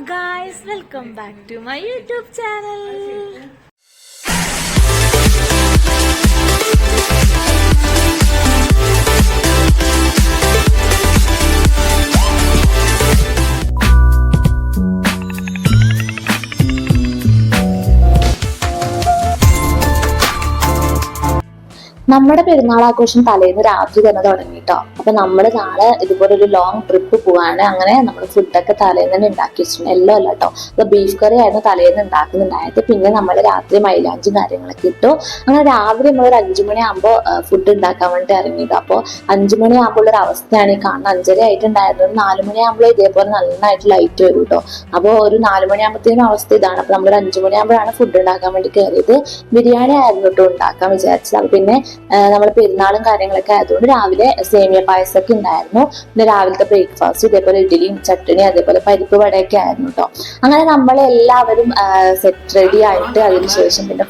guys, welcome back to my YouTube channel. നമ്മുടെ പെരുന്നാൾ ആഘോഷം തലേന്ന് രാത്രി തന്നെ തുടങ്ങി കേട്ടോ. അപ്പൊ നമ്മള് നാളെ ഇതുപോലെ ഒരു ലോങ് ട്രിപ്പ് പോവാണ്. അങ്ങനെ നമ്മൾ ഫുഡൊക്കെ തലേന്ന് തന്നെ ഉണ്ടാക്കി വെച്ചിട്ടുണ്ട്. എല്ലാം അല്ല കേട്ടോ, അപ്പൊ ബീഫ് കറി ആയിരുന്നു തലേന്ന് ഉണ്ടാക്കുന്നുണ്ടായത്. പിന്നെ നമ്മൾ രാത്രി മൈലാഞ്ചും കാര്യങ്ങളൊക്കെ ഇട്ടു. അങ്ങനെ രാവിലെ നമ്മൾ ഒരു 5 മണിയാകുമ്പോൾ ഫുഡ് ഉണ്ടാക്കാൻ വേണ്ടി ഇറങ്ങിയത്. അപ്പോൾ 5 മണിയാകുമ്പോൾ ഒരു അവസ്ഥയാണ് ഈ കാണുന്നത്. 5:30 ആയിട്ടുണ്ടായിരുന്നു. 4 മണിയാകുമ്പോൾ ഇതേപോലെ നന്നായിട്ട് ലൈറ്റ് വരും കേട്ടോ. അപ്പോൾ ഒരു 4 മണിയാകുമ്പോഴത്തേനും അവസ്ഥ ഇതാണ്. അപ്പൊ നമ്മളൊരു 5 മണിയാകുമ്പോഴാണ് ഫുഡ് ഉണ്ടാക്കാൻ വേണ്ടി കയറിയത്. ബിരിയാണി ആയിരുന്നു കേട്ടോ ഉണ്ടാക്കാൻ വിചാരിച്ചത്. അപ്പൊ പിന്നെ നമ്മൾ പെരുന്നാളും കാര്യങ്ങളൊക്കെ ആയതുകൊണ്ട് രാവിലെ സേമിയ പായസമൊക്കെ ഉണ്ടായിരുന്നു. പിന്നെ രാവിലത്തെ ബ്രേക്ക്ഫാസ്റ്റ് ഇതേപോലെ ഇഡ്ഡലിയും ചട്ടണി അതേപോലെ പരിപ്പ് വടയൊക്കെ ആയിരുന്നു കേട്ടോ. അങ്ങനെ നമ്മളെല്ലാവരും സെറ്റ് റെഡി ആയിട്ട് അതിനുശേഷം പിന്നെ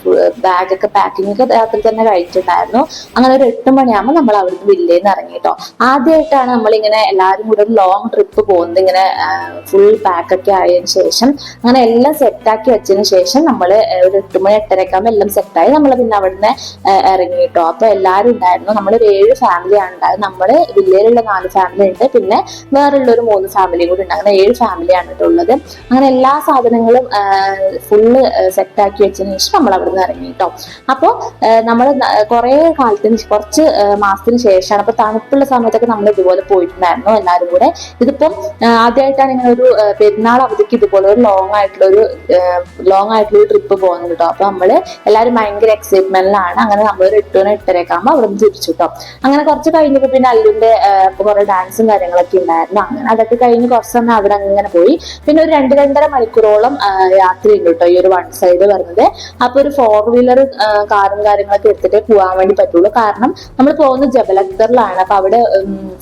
ബാഗൊക്കെ പാക്കിംഗ് ഒക്കെ രാത്രി തന്നെ കഴിച്ചിട്ടുണ്ടായിരുന്നു. അങ്ങനെ ഒരു 8 മണിയാകുമ്പോൾ നമ്മൾ അവിടുന്ന് വില്ലേന്ന് ഇറങ്ങി കേട്ടോ. ആദ്യമായിട്ടാണ് നമ്മളിങ്ങനെ എല്ലാവരും കൂടെ ഒരു ലോങ് ട്രിപ്പ് പോകുന്നത്. ഇങ്ങനെ ഫുൾ പാക്കൊക്കെ ആയതിനു ശേഷം അങ്ങനെ എല്ലാം സെറ്റാക്കി വെച്ചതിന് ശേഷം നമ്മൾ ഒരു 8 മണി 8:30 ഒക്കെ ആകുമ്പോൾ എല്ലാം സെറ്റായി നമ്മൾ പിന്നെ അവിടുന്ന് ഇറങ്ങി കേട്ടോ. അപ്പൊ എല്ലാവരും ഉണ്ടായിരുന്നു. നമ്മളൊരു 7 ഫാമിലിയാണ് ഉണ്ടായത്. നമ്മള് വില്ലേലുള്ള 4 ഫാമിലി ഉണ്ട്, പിന്നെ വേറുള്ള ഒരു 3 ഫാമിലി കൂടി ഉണ്ട്. അങ്ങനെ 7 ഫാമിലിയാണ് കേട്ടോ ഉള്ളത്. അങ്ങനെ എല്ലാ സാധനങ്ങളും ഫുള്ള് സെറ്റാക്കി വെച്ചതിന് ശേഷം നമ്മൾ അവിടെ നിന്ന് ഇറങ്ങി കേട്ടോ. അപ്പോൾ നമ്മൾ കുറച്ച് മാസത്തിന് ശേഷമാണ്. അപ്പൊ തണുപ്പുള്ള സമയത്തൊക്കെ നമ്മൾ ഇതുപോലെ പോയിട്ടുണ്ടായിരുന്നു എല്ലാവരും കൂടെ. ഇതിപ്പം ആദ്യമായിട്ടാണ് ഇങ്ങനെ ഒരു പെരുന്നാൾ അവധിക്ക് ഇതുപോലെ ഒരു ലോങ് ആയിട്ടുള്ള ട്രിപ്പ് പോകുന്നത് കേട്ടോ. അപ്പൊ നമ്മള് എല്ലാവരും ഭയങ്കര എക്സൈറ്റ്മെന്റിലാണ്. അങ്ങനെ നമ്മളൊരു 8:30 ആകുമ്പോൾ അവിടെ നിന്ന് തിരിച്ചു കേട്ടോ. അങ്ങനെ കുറച്ച് കഴിഞ്ഞപ്പോൾ പിന്നെ അല്ലുവിന്റെ കുറെ ഡാൻസും കാര്യങ്ങളൊക്കെ ഉണ്ടായിരുന്നു. അങ്ങനെ അതൊക്കെ കഴിഞ്ഞ് കുറച്ച് സമയം അവിടെ അങ്ങനെ പോയി. പിന്നെ ഒരു 2-2.5 മണിക്കൂറോളം യാത്രയുണ്ട് കേട്ടോ ഈ ഒരു 1 സൈഡ് വരുന്നത്. അപ്പൊ ഒരു 4 വീലർ കാറും കാര്യങ്ങളൊക്കെ എടുത്തിട്ടേ പോകാൻ വേണ്ടി പറ്റുള്ളൂ. കാരണം നമ്മൾ പോകുന്നത് ജബൽ അക്തറിലാണ്. അപ്പൊ അവിടെ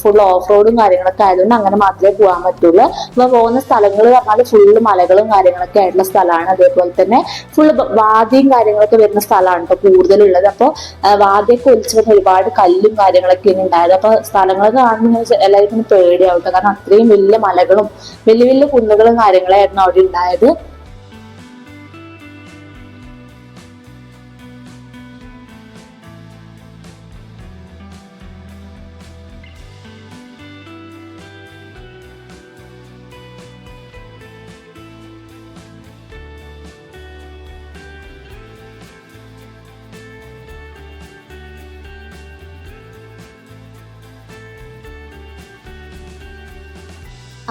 ഫുൾ ഓഫ് റോഡും കാര്യങ്ങളൊക്കെ ആയതുകൊണ്ട് അങ്ങനെ മാത്രമേ പോകാൻ പറ്റുള്ളൂ. അപ്പൊ പോകുന്ന സ്ഥലങ്ങൾ പറഞ്ഞാൽ ഫുള്ള് മലകളും കാര്യങ്ങളൊക്കെ ആയിട്ടുള്ള സ്ഥലമാണ്. അതേപോലെ തന്നെ ഫുള്ള് വാദിയും കാര്യങ്ങളൊക്കെ വരുന്ന സ്ഥലമാണ് കേട്ടോ കൂടുതലുള്ളത്. അപ്പോൾ വാദ്യമൊക്കെ ഒലിച്ചു വന്ന ഒരുപാട് കല്ലും കാര്യങ്ങളൊക്കെയാണ് ഉണ്ടായത്. അപ്പൊ സ്ഥലങ്ങളൊക്കെ കാണുമ്പോൾ എല്ലാവർക്കും പേടിയാവട്ടെ. കാരണം അത്രയും വലിയ മലകളും വലിയ വലിയ കുന്നുകളും കാര്യങ്ങളായിരുന്നു അവിടെ ഉണ്ടായത്.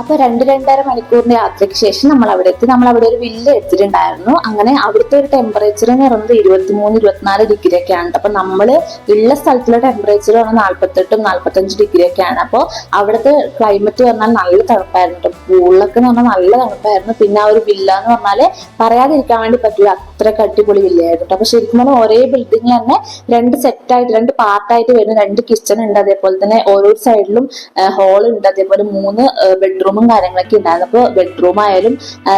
അപ്പൊ 2-2.5 മണിക്കൂറിന്റെ യാത്രയ്ക്ക് ശേഷം നമ്മൾ അവിടെ എത്തി. നമ്മൾ അവിടെ ഒരു വില്ല എടുത്തിട്ടുണ്ടായിരുന്നു. അങ്ങനെ അവിടുത്തെ ഒരു ടെമ്പറേച്ചർ എന്ന് പറയുന്നത് 23-24 ഡിഗ്രി ഒക്കെയാണ്. അപ്പൊ നമ്മൾ ഉള്ള സ്ഥലത്തുള്ള ടെമ്പറേച്ചർ പറഞ്ഞാൽ 48-45 ഡിഗ്രി ഒക്കെയാണ്. അപ്പോൾ അവിടുത്തെ ക്ലൈമറ്റ് പറഞ്ഞാൽ നല്ല തണുപ്പായിരുന്നു കേട്ടോ. പൂളിലൊക്കെ എന്ന് പറഞ്ഞാൽ നല്ല തണുപ്പായിരുന്നു. പിന്നെ ആ ഒരു വില്ല എന്ന് പറഞ്ഞാല് പറയാതിരിക്കാൻ വേണ്ടി പറ്റില്ല, അത്രയ്ക്ക് അടിപൊളി വില്ലയായിരുന്നു. അപ്പൊ ശരിക്കും പറഞ്ഞാൽ ഒരേ ബിൽഡിംഗിൽ തന്നെ 2 സെറ്റായിട്ട് 2 പാർട്ടായിട്ട് വരുന്ന 2 കിച്ചൺ ഉണ്ട്. അതേപോലെ തന്നെ ഓരോ സൈഡിലും ഹോൾ ഉണ്ട്. അതേപോലെ 3 ബെഡ്റൂമും കാര്യങ്ങളൊക്കെ ഉണ്ടായിരുന്നു. അപ്പോൾ ബെഡ്റൂം ആയാലും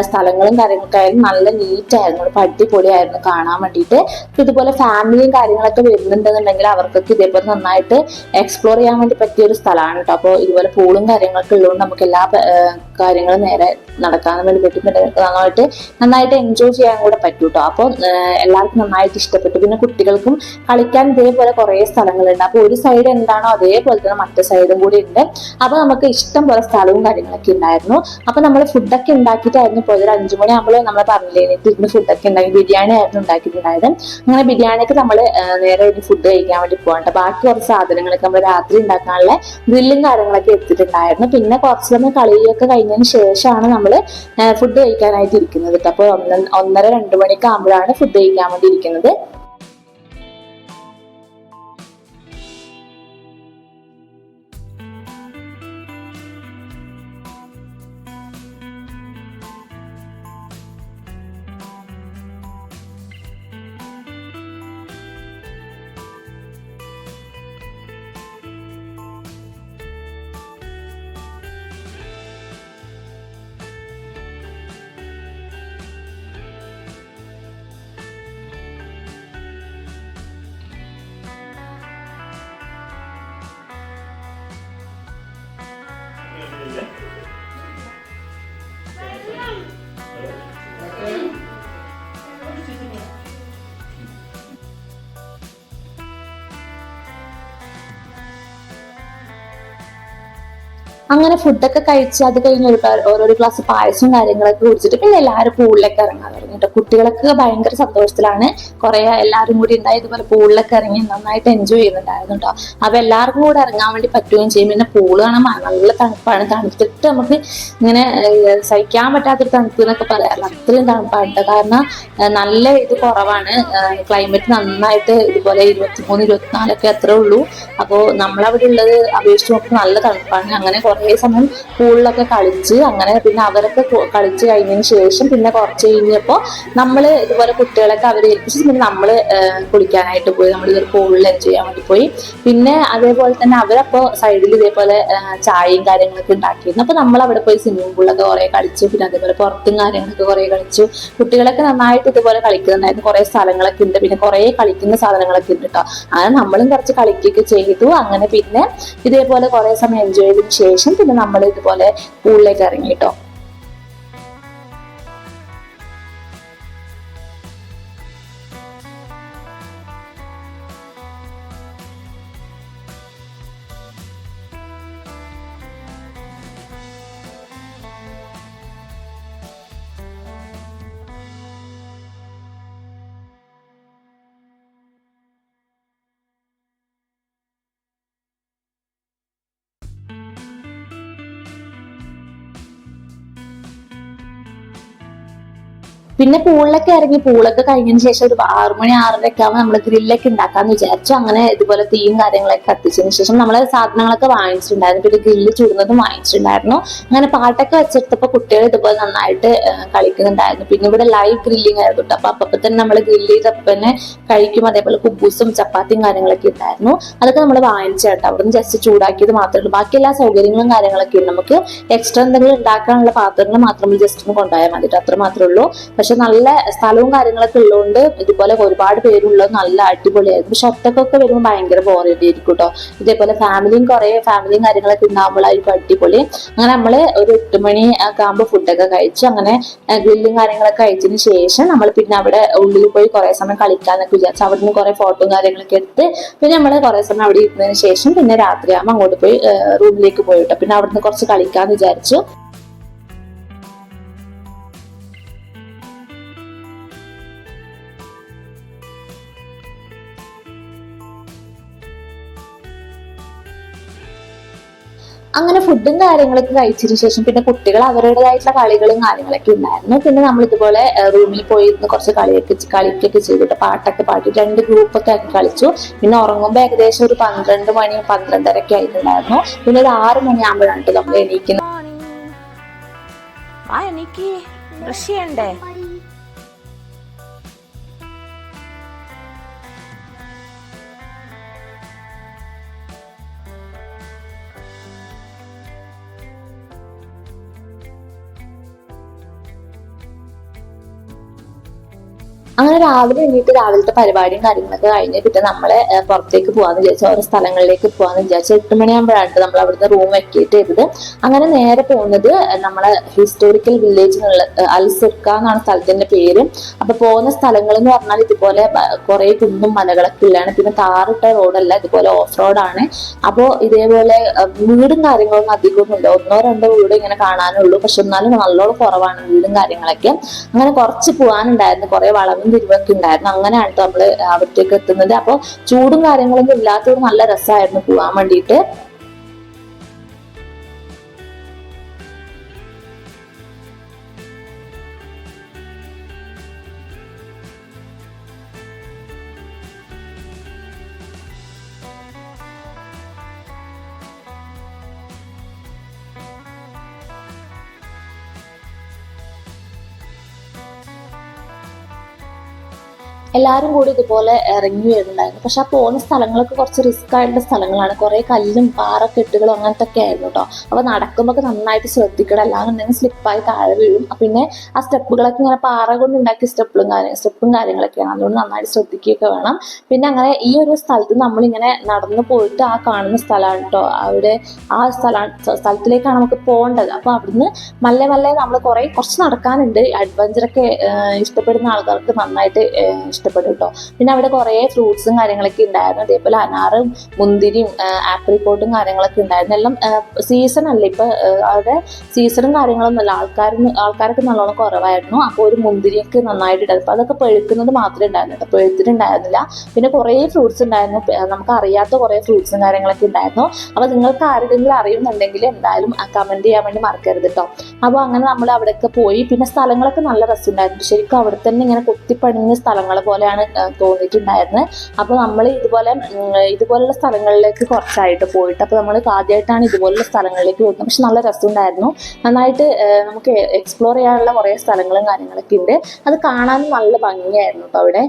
സ്ഥലങ്ങളും കാര്യങ്ങളൊക്കെ ആയാലും നല്ല നീറ്റ് ആയിരുന്നു. അപ്പൊ അടിപൊളിയായിരുന്നു കാണാൻ വേണ്ടിയിട്ട്. ഇതുപോലെ ഫാമിലിയും കാര്യങ്ങളൊക്കെ വരുന്നുണ്ടെന്നുണ്ടെങ്കിൽ അവർക്കൊക്കെ ഇതേപോലെ നന്നായിട്ട് എക്സ്പ്ലോർ ചെയ്യാൻ വേണ്ടി പറ്റിയ ഒരു സ്ഥലമാണ് കേട്ടോ. അപ്പോൾ ഇതുപോലെ പൂളും കാര്യങ്ങളൊക്കെ ഉള്ളതുകൊണ്ട് നമുക്ക് എല്ലാ കാര്യങ്ങളും നേരെ നടക്കാൻ വേണ്ടി പറ്റും. നന്നായിട്ട് എൻജോയ് ചെയ്യാൻ കൂടെ പറ്റും കേട്ടോ. അപ്പോൾ എല്ലാവർക്കും നന്നായിട്ട് ഇഷ്ടപ്പെട്ടു. പിന്നെ കുട്ടികൾക്കും കളിക്കാൻ ഇതേപോലെ കുറെ സ്ഥലങ്ങളുണ്ട്. അപ്പൊ ഒരു സൈഡ് എന്താണോ അതേപോലെ തന്നെ മറ്റേ സൈഡും കൂടി ഉണ്ട്. അപ്പൊ നമുക്ക് ഇഷ്ടം പോലെ സ്ഥലവും കാര്യങ്ങളൊക്കെ ഉണ്ടായിരുന്നു. അപ്പൊ നമ്മൾ ഫുഡൊക്കെ ഉണ്ടാക്കിയിട്ടായിരുന്നു പോയത്. ഒരു 5 മണിയാകുമ്പോൾ നമ്മൾ പറഞ്ഞില്ലേ ഇരുന്ന് ഫുഡൊക്കെ ഉണ്ടാക്കി. ബിരിയാണി ആയിരുന്നു ഉണ്ടാക്കിയിട്ടുണ്ടായത്. അങ്ങനെ ബിരിയാണിയൊക്കെ നമ്മൾ നേരെ ഇനി ഫുഡ് കഴിക്കാൻ വേണ്ടി പോകണ്ട. ബാക്കി കുറച്ച് സാധനങ്ങളൊക്കെ നമ്മൾ രാത്രി ഉണ്ടാക്കാനുള്ള ഗ്രില്ലും കാര്യങ്ങളൊക്കെ എടുത്തിട്ടുണ്ടായിരുന്നു. പിന്നെ കുറച്ച് സമയം കളിയൊക്കെ കഴിഞ്ഞതിന് ശേഷമാണ് നമ്മൾ ഫുഡ് കഴിക്കാനായിട്ട് ഇരിക്കുന്നത്. അപ്പൊ 1:30-2 മണിയൊക്കെ ആകുമ്പോഴാണ് ഫുഡ് കഴിക്കാൻ വേണ്ടി ഇരിക്കുന്നത്. അങ്ങനെ ഫുഡൊക്കെ കഴിച്ച് അത് കഴിഞ്ഞ് ഓരോ ഗ്ലാസ് പായസവും കാര്യങ്ങളൊക്കെ കുടിച്ചിട്ട് പിന്നെ എല്ലാവരും പൂളിലേക്ക് ഇറങ്ങാൻ തുടങ്ങി കേട്ടോ. കുട്ടികളൊക്കെ ഭയങ്കര സന്തോഷത്തിലാണ്. കുറെ എല്ലാവരും കൂടി ഉണ്ടായി ഇതുപോലെ പൂളിലൊക്കെ ഇറങ്ങി നന്നായിട്ട് എൻജോയ് ചെയ്യുന്നുണ്ടായിരുന്നു കേട്ടോ. അപ്പൊ എല്ലാവർക്കും കൂടെ ഇറങ്ങാൻ വേണ്ടി പറ്റുകയും ചെയ്യും. പിന്നെ പൂള് കാണാൻ നല്ല തണുപ്പാണ്. തണുത്തിട്ട് നമുക്ക് ഇങ്ങനെ സഹിക്കാൻ പറ്റാത്തൊരു തണുപ്പ് എന്നൊക്കെ പറയാറില്ല, അത്രയും തണുപ്പാണ്. കാരണം നല്ല ഇത് കുറവാണ്, ക്ലൈമറ്റ് നന്നായിട്ട് ഇതുപോലെ 23, 24 അത്രേ ഉള്ളൂ. അപ്പോൾ നമ്മളവിടെ ഉള്ളത് അപേക്ഷിച്ച് നോക്കുമ്പോൾ നല്ല തണുപ്പാണ്. അങ്ങനെ കുറേ സമയം പൂളിലൊക്കെ കളിച്ച് അങ്ങനെ പിന്നെ അവരൊക്കെ കളിച്ച് കഴിഞ്ഞതിന് ശേഷം പിന്നെ കുറച്ച് കഴിഞ്ഞപ്പോൾ നമ്മൾ ഇതുപോലെ കുട്ടികളൊക്കെ അവരെ ഏൽപ്പിച്ച് പിന്നെ നമ്മൾ കുളിക്കാനായിട്ട് പോയി. നമ്മൾ ഇതൊരു പൂളിൽ എൻജോയ് ചെയ്യാൻ വേണ്ടി പോയി. പിന്നെ അതേപോലെ തന്നെ അവരപ്പോൾ സൈഡിൽ ഇതേപോലെ ചായയും കാര്യങ്ങളൊക്കെ ഉണ്ടാക്കിയിരുന്നു. അപ്പോൾ നമ്മൾ അവിടെ പോയി സ്വിമ്മിംഗ് പൂളിലൊക്കെ കുറേ കളിച്ചു. പിന്നെ അതേപോലെ പുറത്തും കാര്യങ്ങളൊക്കെ കുറേ കളിച്ചു. കുട്ടികളൊക്കെ നന്നായിട്ട് ഇതുപോലെ കളിക്കുന്നുണ്ടായിരുന്നു. കുറേ സ്ഥലങ്ങളൊക്കെ ഉണ്ട്, പിന്നെ കുറേ കളിക്കുന്ന സാധനങ്ങളൊക്കെ ഉണ്ട് കേട്ടോ. അങ്ങനെ നമ്മളും കുറച്ച് കളിക്കുകയൊക്കെ ചെയ്തു. അങ്ങനെ പിന്നെ ഇതേപോലെ കുറേ സമയം എൻജോയ് ചെയ്തതിന് ശേഷം പിന്നെ നമ്മൾ ഇതുപോലെ പൂളിലേക്ക് ഇറങ്ങി കേട്ടോ. പിന്നെ പൂളിലൊക്കെ ഇറങ്ങി പൂളൊക്കെ കഴിഞ്ഞതിന് ശേഷം ഒരു 6 മണി 6:30 ഒക്കെ ആവുമ്പോൾ നമ്മൾ ഗ്രില്ലൊക്കെ ഉണ്ടാക്കാന്ന് വിചാരിച്ചു. അങ്ങനെ ഇതുപോലെ തീയും കാര്യങ്ങളൊക്കെ കത്തിച്ചതിന് ശേഷം നമ്മൾ സാധനങ്ങളൊക്കെ വാങ്ങിച്ചിട്ടുണ്ടായിരുന്നു. പിന്നെ ഗ്രില്ല് ചൂടുന്നതും വാങ്ങിച്ചിട്ടുണ്ടായിരുന്നു. അങ്ങനെ പാട്ടൊക്കെ വെച്ചെടുത്തപ്പോൾ കുട്ടികൾ ഇതുപോലെ നന്നായിട്ട് കളിക്കുന്നുണ്ടായിരുന്നു. പിന്നെ ഇവിടെ ലൈവ് ഗ്രില്ലിംഗ് ആയിരുന്നു കേട്ടോ. അപ്പൊ തന്നെ നമ്മൾ ഗ്രില്ല് ചെയ്തപ്പോൾ തന്നെ കഴിക്കും. അതേപോലെ കുബൂസും ചപ്പാത്തിയും കാര്യങ്ങളൊക്കെ ഉണ്ടായിരുന്നു. അതൊക്കെ നമ്മൾ വാങ്ങിച്ചേട്ടോ. അവിടുന്ന് ജസ്റ്റ് ചൂടാക്കിയത് മാത്രമേ ഉള്ളൂ. ബാക്കി എല്ലാ സൗകര്യങ്ങളും കാര്യങ്ങളൊക്കെ ഉണ്ട്. നമുക്ക് എക്സ്ട്രാ എന്തെങ്കിലും ഉണ്ടാക്കാനുള്ള പാത്രങ്ങൾ മാത്രം ജസ്റ്റ് ഒന്ന് കൊണ്ടുപോയാൽ മതി, അത്ര മാത്രമേ ഉള്ളൂ. പക്ഷെ നല്ല സ്ഥലവും കാര്യങ്ങളൊക്കെ ഉള്ളതുകൊണ്ട് ഇതുപോലെ ഒരുപാട് പേരുള്ളത് നല്ല അടിപൊളിയായിരുന്നു. പക്ഷെ ഒറ്റക്കൊക്കെ വരുമ്പോൾ ഭയങ്കര ബോറടിയായിരിക്കും കേട്ടോ. ഇതേപോലെ ഫാമിലിയും കാര്യങ്ങളൊക്കെ ഉണ്ടാകുമ്പോഴായിരിക്കും അടിപൊളി. അങ്ങനെ നമ്മള് ഒരു 8 മണി ഒക്കെ ആകുമ്പോൾ ഫുഡൊക്കെ കഴിച്ചു. അങ്ങനെ ഗ്രില്ലും കാര്യങ്ങളൊക്കെ കഴിച്ചതിന് ശേഷം നമ്മൾ പിന്നെ അവിടെ ഉള്ളിൽ പോയി കുറെ സമയം കളിക്കാന്നൊക്കെ വിചാരിച്ചു. അവിടെ നിന്ന് കുറെ ഫോട്ടോയും കാര്യങ്ങളൊക്കെ എടുത്ത് പിന്നെ നമ്മൾ കുറെ സമയം അവിടെ ഇരുന്നതിന് ശേഷം പിന്നെ രാത്രിയാകുമ്പോൾ അങ്ങോട്ട് പോയി റൂമിലേക്ക് പോയി കേട്ടോ. പിന്നെ അവിടുന്ന് കുറച്ച് കളിക്കാന്ന് വിചാരിച്ചു. അങ്ങനെ ഫുഡും കാര്യങ്ങളൊക്കെ കഴിച്ചതിന് ശേഷം പിന്നെ കുട്ടികൾ അവരുടേതായിട്ടുള്ള കളികളും കാര്യങ്ങളൊക്കെ ഉണ്ടായിരുന്നു. പിന്നെ നമ്മൾ ഇതുപോലെ റൂമിൽ പോയിരുന്ന് കുറച്ച് കളിക്കൊക്കെ ചെയ്തിട്ട് പാട്ടൊക്കെ പാടി 2 ഗ്രൂപ്പൊക്കെ ആക്കി കളിച്ചു. പിന്നെ ഉറങ്ങുമ്പോൾ ഏകദേശം ഒരു 12 മണി 12:30 ഒക്കെ ആയിട്ടുണ്ടായിരുന്നു. പിന്നെ ഒരു 6 മണിയാകുമ്പോഴാണ് നമ്മൾ എണീക്കുന്നത്. എനിക്ക് ബ്രഷ് ചെയ്യണ്ടേ? അങ്ങനെ രാവിലെ എണീറ്റ് രാവിലത്തെ പരിപാടിയും കാര്യങ്ങളൊക്കെ കഴിഞ്ഞ് പിന്നെ നമ്മള് പുറത്തേക്ക് പോകാന്ന് വിചാരിച്ചു. ഓരോ സ്ഥലങ്ങളിലേക്ക് പോകാന്ന് വിചാരിച്ചു. 8 മണിയാകുമ്പോഴാണ് നമ്മൾ അവിടുന്ന് റൂം വെക്കേറ്റ് ചെയ്തത്. അങ്ങനെ നേരെ പോകുന്നത് നമ്മളെ ഹിസ്റ്റോറിക്കൽ വില്ലേജ് എന്നുള്ള അൽസുർക്ക എന്നാണ് സ്ഥലത്തിന്റെ പേര്. അപ്പൊ പോകുന്ന സ്ഥലങ്ങൾ എന്ന് പറഞ്ഞാൽ ഇതുപോലെ കുറെ കുന്നും മലകളൊക്കെ ഉള്ളതാണ്. പിന്നെ താറിട്ട റോഡല്ല, ഇതുപോലെ ഓഫ് റോഡാണ്. അപ്പോ ഇതേപോലെ വീടും കാര്യങ്ങളൊന്നും അധികമൊന്നും ഇല്ല, 1-2 വീട് ഇങ്ങനെ കാണാനുള്ളൂ. പക്ഷെ എന്നാലും നല്ലോണം കുറവാണ് വീടും കാര്യങ്ങളൊക്കെ. അങ്ങനെ കുറച്ച് പോകാനുണ്ടായിരുന്നു, കുറെ വളവും തിരിവൊക്കെ ഉണ്ടായിരുന്നു. അങ്ങനെയാണ് നമ്മള് അവിടത്തേക്ക് എത്തുന്നത്. അപ്പൊ ചൂടും കാര്യങ്ങളൊന്നും ഇല്ലാത്തത് നല്ല രസമായിരുന്നു പോകാൻ വേണ്ടിയിട്ട്. എല്ലാവരും കൂടി ഇതുപോലെ ഇറങ്ങി വരുന്നുണ്ടായിരുന്നു. പക്ഷെ ആ പോകുന്ന സ്ഥലങ്ങളൊക്കെ കുറച്ച് റിസ്ക് ആയിട്ടുള്ള സ്ഥലങ്ങളാണ്. കുറെ കല്ലും പാറക്കെട്ടുകളും അങ്ങനത്തെ ഒക്കെ ആയിരുന്നു കേട്ടോ. അപ്പൊ നടക്കുമ്പോൾ നന്നായിട്ട് ശ്രദ്ധിക്കണം, അല്ലാന്നുണ്ടെങ്കിൽ സ്ലിപ്പായി താഴെ വീഴും. പിന്നെ ആ സ്റ്റെപ്പുകളൊക്കെ ഇങ്ങനെ പാറ കൊണ്ട് ഉണ്ടാക്കിയ സ്റ്റെപ്പും കാര്യങ്ങളൊക്കെയാണ്, അതുകൊണ്ട് നന്നായിട്ട് ശ്രദ്ധിക്കുകയൊക്കെ വേണം. പിന്നെ അങ്ങനെ ഈ ഒരു സ്ഥലത്ത് നമ്മളിങ്ങനെ നടന്നു പോയിട്ട് ആ കാണുന്ന സ്ഥലമാണ് കേട്ടോ. അവിടെ ആ സ്ഥലത്തിലേക്കാണ് നമുക്ക് പോകേണ്ടത്. അപ്പൊ അവിടുന്ന് മല്ലേ നമ്മൾ കുറച്ച് നടക്കാനുണ്ട്. അഡ്വഞ്ചറൊക്കെ ഇഷ്ടപ്പെടുന്ന ആൾക്കാർക്ക് നന്നായിട്ട് ഇഷ്ടപ്പെടും ഇഷ്ടപ്പെട്ടു കേട്ടോ. പിന്നെ അവിടെ കുറേ ഫ്രൂട്ട്സും കാര്യങ്ങളൊക്കെ ഉണ്ടായിരുന്നു. അതേപോലെ അനാറും മുന്തിരിയും ആപ്രിക്കോട്ടും കാര്യങ്ങളൊക്കെ ഉണ്ടായിരുന്നു. എല്ലാം സീസൺ അല്ല, ഇപ്പൊ അവിടെ സീസണും കാര്യങ്ങളൊന്നും അല്ല, ആൾക്കാരൊക്കെ നല്ലോണം കുറവായിരുന്നു. അപ്പോൾ ഒരു മുന്തിരിയൊക്കെ നന്നായിട്ട് ഉണ്ടായിരുന്നു. അപ്പൊ അതൊക്കെ പഴുക്കുന്നത് മാത്രമേ ഉണ്ടായിരുന്നു കേട്ടോ, പഴുത്തിട്ടുണ്ടായിരുന്നില്ല. പിന്നെ കുറേ ഫ്രൂട്ട്സ് ഉണ്ടായിരുന്നു, നമുക്ക് അറിയാത്ത കുറേ ഫ്രൂട്ട്സും കാര്യങ്ങളൊക്കെ ഉണ്ടായിരുന്നു. അപ്പൊ നിങ്ങൾക്ക് ആരെങ്കിലും അറിയുന്നുണ്ടെങ്കിൽ എന്തായാലും കമന്റ് ചെയ്യാൻ വേണ്ടി മറക്കരുത് കേട്ടോ. അപ്പോൾ അങ്ങനെ നമ്മൾ അവിടെയൊക്കെ പോയി. പിന്നെ സ്ഥലങ്ങളൊക്കെ നല്ല രസമുണ്ടായിരുന്നു. ശരിക്കും അവിടെ തന്നെ ഇങ്ങനെ കൊത്തിപ്പണിഞ്ഞ സ്ഥലങ്ങൾ പോലെയാണ് തോന്നിയിട്ടുണ്ടായിരുന്നത്. അപ്പോൾ നമ്മൾ ഇതുപോലുള്ള സ്ഥലങ്ങളിലേക്ക് കുറച്ചായിട്ട് പോയിട്ട്, അപ്പോൾ നമ്മൾ ആദ്യമായിട്ടാണ് ഇതുപോലുള്ള സ്ഥലങ്ങളിലേക്ക് വരുന്നത്. പക്ഷെ നല്ല രസമുണ്ടായിരുന്നു. നന്നായിട്ട് നമുക്ക് എക്സ്പ്ലോർ ചെയ്യാനുള്ള കുറേ സ്ഥലങ്ങളും കാര്യങ്ങളൊക്കെ ഉണ്ട്. അത് കാണാനും നല്ല ഭംഗിയായിരുന്നു കേട്ടോ അവിടെ.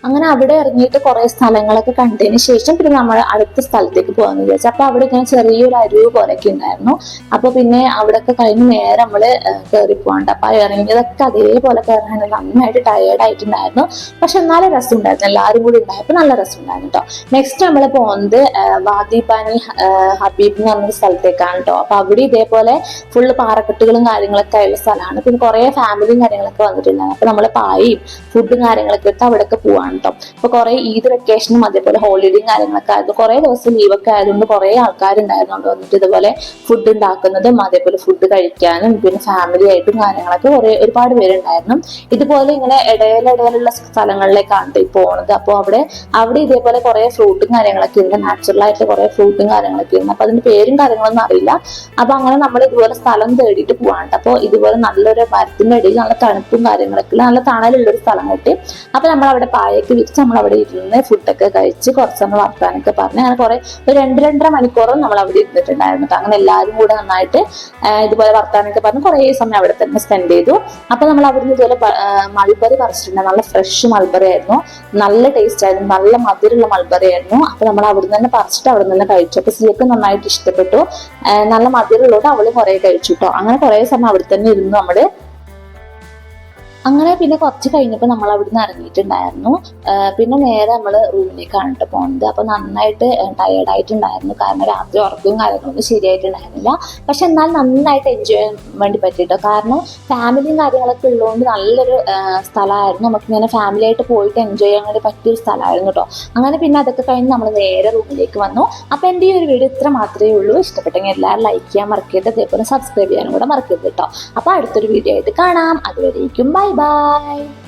അങ്ങനെ അവിടെ ഇറങ്ങിയിട്ട് കുറെ സ്ഥലങ്ങളൊക്കെ കണ്ടതിന് ശേഷം പിന്നെ നമ്മൾ അടുത്ത സ്ഥലത്തേക്ക് പോകാന്ന് വിചാരിച്ചു. അപ്പൊ അവിടെ ഇങ്ങനെ ചെറിയൊരു അരുവ് പോലെയൊക്കെ ഉണ്ടായിരുന്നു. അപ്പൊ പിന്നെ അവിടെയൊക്കെ കഴിഞ്ഞ് നേരെ നമ്മള് കയറി പോകണ്ട. അപ്പൊ ഇറങ്ങിയതൊക്കെ അതേപോലെ കയറാൻ നന്നായിട്ട് ടയേർഡ് ആയിട്ടുണ്ടായിരുന്നു. പക്ഷെ എന്നാലും രസം ഉണ്ടായിരുന്നു, എല്ലാവരും കൂടി ഉണ്ടായപ്പോൾ നല്ല രസം ഉണ്ടായിരുന്നു കേട്ടോ. നെക്സ്റ്റ് നമ്മൾ പോകുന്നത് വാദി ബാനി ഹബീബ് എന്ന് പറഞ്ഞൊരു സ്ഥലത്തേക്കാണ് കേട്ടോ. അപ്പൊ അവിടെ ഇതേപോലെ ഫുള്ള് പാറക്കെട്ടുകളും കാര്യങ്ങളൊക്കെ ആയുള്ള സ്ഥലമാണ്. പിന്നെ കുറെ ഫാമിലിയും കാര്യങ്ങളൊക്കെ വന്നിട്ടുണ്ടായിരുന്നു. അപ്പൊ നമ്മള് പായയും ഫുഡും കാര്യങ്ങളൊക്കെ എടുത്ത് അവിടെയൊക്കെ പോവാണ് കേട്ടോ. അപ്പൊ കുറെ ഈദ് വെക്കേഷനും അതേപോലെ ഹോളിഡേയും കാര്യങ്ങളൊക്കെ ആയിരുന്നു. കുറെ ദിവസം ലീവൊക്കെ ആയതുകൊണ്ട് കുറെ ആൾക്കാരുണ്ടായിരുന്നു അവിടെ വന്നിട്ട് ഇതുപോലെ ഫുഡ് ഉണ്ടാക്കുന്നതും അതേപോലെ ഫുഡ് കഴിക്കാനും പിന്നെ ഫാമിലി ആയിട്ടും കാര്യങ്ങളൊക്കെ ഒരുപാട് പേരുണ്ടായിരുന്നു. ഇതുപോലെ ഇങ്ങനെ ഇടയിലുള്ള സ്ഥലങ്ങളിലേക്കാണ് ഈ പോണത്. അപ്പോൾ അവിടെ ഇതേപോലെ കുറെ ഫ്രൂട്ടും കാര്യങ്ങളൊക്കെ ഉണ്ട്, നാച്ചുറൽ ആയിട്ട് കുറെ ഫ്രൂട്ടും കാര്യങ്ങളൊക്കെ ഉണ്ട്. അപ്പൊ അതിന്റെ പേരും കാര്യങ്ങളൊന്നും അറിയില്ല. അപ്പൊ അങ്ങനെ നമ്മൾ ഇതുപോലെ സ്ഥലം തേടിയിട്ട് പോവാണ്. അപ്പോൾ ഇതുപോലെ നല്ലൊരു മരത്തിന്റെ ഇടയിൽ നല്ല തണുപ്പും കാര്യങ്ങളൊക്കെ നല്ല തണലുള്ളൊരു സ്ഥലം കിട്ടി. അപ്പൊ നമ്മൾ അവിടെ പായൊക്കെ വിരിച്ച് നമ്മൾ അവിടെ ഇരുന്ന് ഫുഡൊക്കെ കഴിച്ച് കുറച്ചൊന്ന് വർത്താനൊക്കെ പറഞ്ഞ് അങ്ങനെ കുറെ ഒരു 2-2.5 മണിക്കൂറും നമ്മൾ അവിടെ ഇരുന്നിട്ടുണ്ടായിരുന്നു. അങ്ങനെ എല്ലാവരും കൂടെ നന്നായിട്ട് ഇതുപോലെ വർത്താനൊക്കെ പറഞ്ഞ് കുറെ സമയം അവിടെ തന്നെ സ്പെൻഡ് ചെയ്തു. അപ്പൊ നമ്മൾ അവിടുന്ന് ഇതുപോലെ മൾബറി പറിച്ചിട്ടുണ്ട്. നല്ല ഫ്രഷ് മൾബറി ആയിരുന്നു, നല്ല ടേസ്റ്റ് ആയിരുന്നു, നല്ല മധുരമുള്ള മൾബറി ആയിരുന്നു. അപ്പൊ നമ്മൾ അവിടുന്ന് തന്നെ പറിച്ചിട്ട് അവിടെ നിന്ന് കഴിച്ചു. അപ്പൊ സിയൊക്കെ നന്നായിട്ട് ഇഷ്ടപ്പെട്ടു, നല്ല മധുരമുള്ളതുകൊണ്ട് അവള് കുറെ കഴിച്ചു കേട്ടോ. അങ്ങനെ കുറെ സമയം അവിടെ തന്നെ ഇരുന്നു നമ്മള്. അങ്ങനെ പിന്നെ കുറച്ച് കഴിഞ്ഞപ്പോൾ നമ്മൾ അവിടുന്ന് ഇറങ്ങിയിട്ടുണ്ടായിരുന്നു. പിന്നെ നേരെ നമ്മൾ റൂമിലേക്കാണ് കേട്ടോ പോകുന്നത്. അപ്പോൾ നന്നായിട്ട് ടയേർഡായിട്ടുണ്ടായിരുന്നു, കാരണം രാത്രി ഉറക്കവും കാര്യങ്ങളൊന്നും ശരിയായിട്ടുണ്ടായിരുന്നില്ല. പക്ഷെ എന്നാൽ നന്നായിട്ട് എൻജോയ് ചെയ്യാൻ വേണ്ടി പറ്റിയിട്ടോ, കാരണം ഫാമിലിയും കാര്യങ്ങളൊക്കെ ഉള്ളതുകൊണ്ട് നല്ലൊരു സ്ഥലമായിരുന്നു. നമുക്കിങ്ങനെ ഫാമിലി ആയിട്ട് പോയിട്ട് എൻജോയ് ചെയ്യാൻ വേണ്ടി പറ്റിയൊരു സ്ഥലമായിരുന്നു കേട്ടോ. അങ്ങനെ പിന്നെ അതൊക്കെ കഴിഞ്ഞ് നമ്മൾ നേരെ റൂമിലേക്ക് വന്നു. അപ്പോൾ എൻ്റെ ഈ ഒരു വീഡിയോ ഇത്ര മാത്രമേ ഉള്ളൂ. ഇഷ്ടപ്പെട്ടെങ്കിൽ എല്ലാവരും ലൈക്ക് ചെയ്യാൻ മറക്കരുത്, അതേപോലെ സബ്സ്ക്രൈബ് ചെയ്യാനും കൂടെ മറക്കരുത് കേട്ടോ. അപ്പോൾ അടുത്തൊരു വീഡിയോ ആയിട്ട് കാണാം. അതുവരേക്കും ബൈ ബൈ.